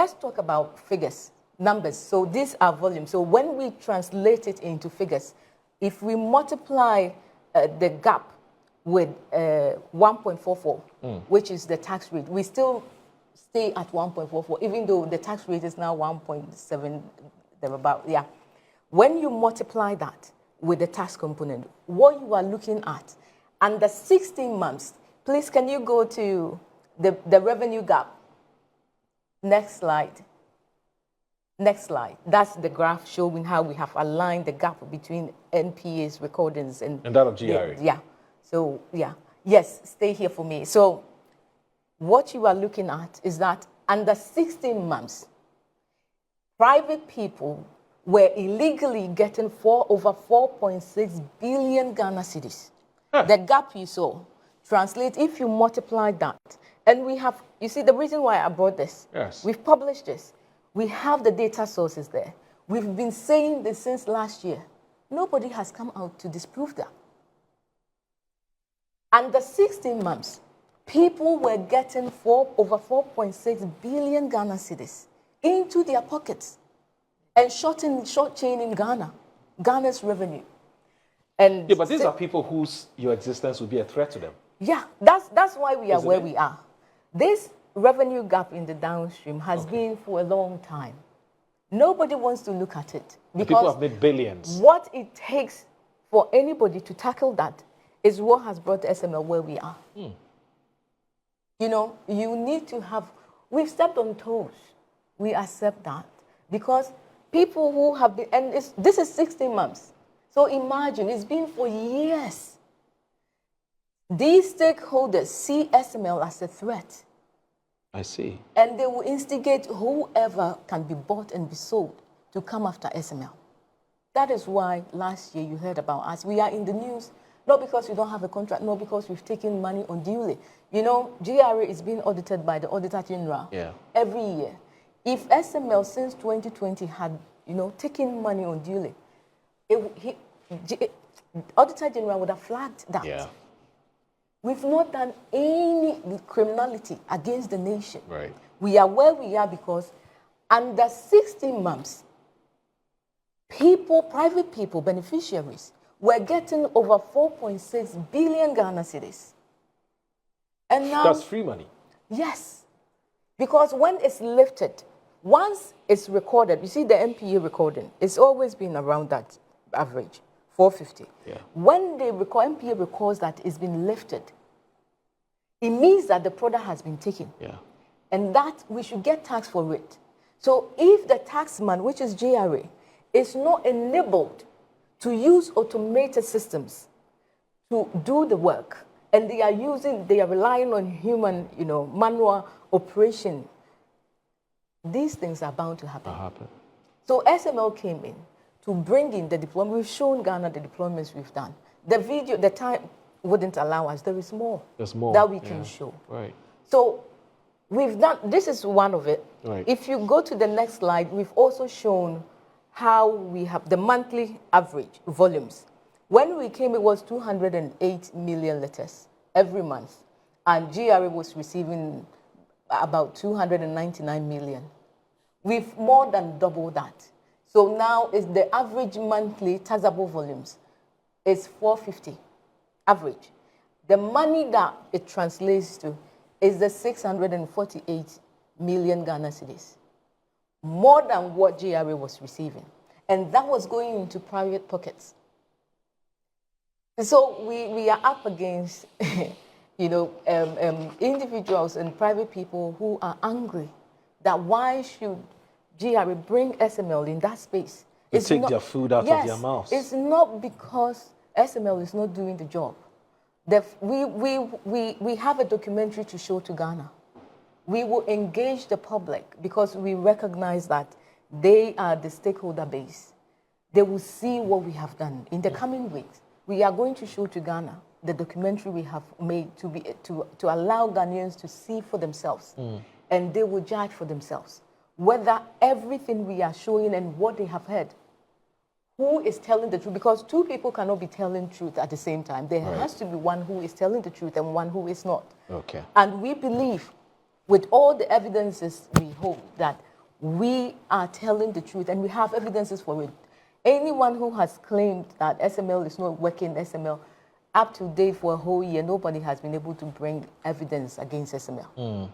let's talk about figures, numbers. So these are volumes. So when we translate it into figures, if we multiply the gap with 1.44, which is the tax rate, we still stay at 1.44, even though the tax rate is now 1.7, thereabout. Yeah. When you multiply that with the tax component, what you are looking at under 16 months, please can you go to the revenue gap? Next slide. Next slide. That's the graph showing how we have aligned the gap between NPA's recordings and that of GRA. Yeah. So, yeah. Yes, stay here for me. So, what you are looking at is that under 16 months, private people were illegally getting over 4.6 billion Ghana cedis. Huh. The gap you saw, translate, if you multiply that, and we have, you see, the reason why I brought this, yes, we've published this. We have the data sources there. We've been saying this since last year. Nobody has come out to disprove that. Under 16 months, people were getting over 4.6 billion Ghana cedis into their pockets and short-chaining Ghana's revenue. And yeah, but these are people your existence would be a threat to them. Yeah, that's why we are where we are. This revenue gap in the downstream has been for a long time. Nobody wants to look at it because people have made billions. What it takes for anybody to tackle that is what has brought SML where we are. You know, you need to have, we've stepped on toes. We accept that because people who have been, and this is 16 months. So imagine, it's been for years. These stakeholders see SML as a threat. I see. And they will instigate whoever can be bought and be sold to come after SML. That is why last year you heard about us. We are in the news, not because we don't have a contract, not because we've taken money unduly. You know, GRA is being audited by the Auditor General every year. If SML since 2020 had, you know, taken money unduly, Auditor General would have flagged that. Yeah. We've not done any criminality against the nation. Right. We are where we are because under 16 months, private people, beneficiaries, were getting over 4.6 billion Ghana cedis. And now, that's free money. Yes. Because when it's lifted, once it's recorded, you see the NPA recording, it's always been around that average, 450. Yeah. When the NPA records that it's been lifted, it means that the product has been taken. Yeah. And that we should get tax for it. So if the taxman, which is GRA, is not enabled to use automated systems to do the work, and they are relying on human, you know, manual operation, these things are bound to happen. So SML came in to bring in the deployment. We've shown Ghana the deployments we've done. The time wouldn't allow us. There is more. There's more that we can show. Right. So we've done, this is one of it. Right. If you go to the next slide, we've also shown how we have the monthly average volumes. When we came, it was 208 million liters every month. And GRA was receiving about 299 million. We've more than doubled that. So now is the average monthly taxable volumes is 450 average. The money that it translates to is the 648 million Ghana cedis, more than what GRA was receiving. And that was going into private pockets. So we are up against you know, individuals and private people who are angry that why should GRA bring SML in that space? To take their food out of their mouths. It's not because SML is not doing the job. We have a documentary to show to Ghana. We will engage the public because we recognize that they are the stakeholder base. They will see what we have done. In the coming weeks, we are going to show to Ghana the documentary we have made to allow Ghanaians to see for themselves. And they will judge for themselves whether everything we are showing and what they have heard, who is telling the truth, because two people cannot be telling truth at the same time. There has to be one who is telling the truth and one who is not. Okay. And we believe, with all the evidences we hold, that we are telling the truth and we have evidences for it. Anyone who has claimed that SML is not working, SML, up to date for a whole year, nobody has been able to bring evidence against SML.